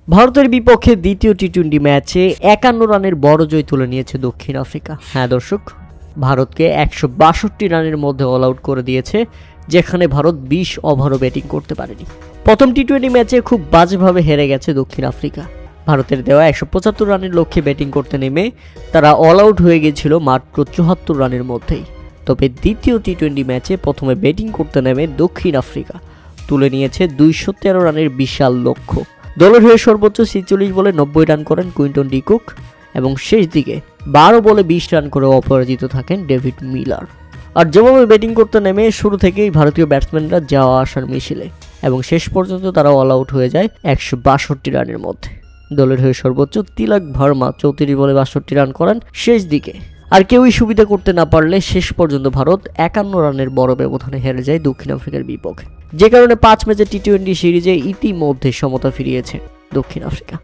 ভারতের বিপক্ষে দ্বিতীয় টি-20 ম্যাচে 51 রানের বড় জয় তুলে নিয়েছে দক্ষিণ আফ্রিকা। হ্যাঁ দর্শক, ভারতকে 162 রানের মধ্যে অল আউট করে দিয়েছে, যেখানে ভারত 20 ওভারও ব্যাটিং করতে পারেনি। প্রথম টি-20 ম্যাচে খুব বাজেভাবে হেরে গেছে দক্ষিণ আফ্রিকা। ভারতের দেওয়া 175 রানের লক্ষ্যে ব্যাটিং করতে নেমে তারা অল আউট হয়ে গিয়েছিল মাত্র 74 রানের মধ্যেই। তবে দ্বিতীয় টি-20 ম্যাচে প্রথমে ব্যাটিং করতে নেমে দক্ষিণ আফ্রিকা তুলে নিয়েছে 213 রানের বিশাল লক্ষ্য। দলের হয়ে সর্বোচ্চ 46 বলে 90 রান করেন কুইন্টন ডি কুক এবং শেষ দিকে 12 বলে 20 রান করে অপরাজিত থাকেন ডেভিড মিলার। আর যেভাবে ব্যাটিং করতে নেমে শুরু থেকেই ভারতীয় ব্যাটসম্যানরা যাওয়া আসার মিছিলে এবং শেষ পর্যন্ত তারা অল আউট হয়ে যায় 162 রানের মধ্যে। দলের হয়ে সর্বোচ্চ তিলক ভার্মা 34 বলে 62 রান করেন শেষ দিকে। আর কেউই সুবিধা করতে না পারলে শেষ পর্যন্ত ভারত 51 রানের বড় ব্যবধানে হেরে যায় দক্ষিণ আফ্রিকার বিপক্ষে, যে কারণে 5 ম্যাচের টি-20 সিরিজে ইতিমধ্যে সমতা ফিরিয়েছে দক্ষিণ আফ্রিকা।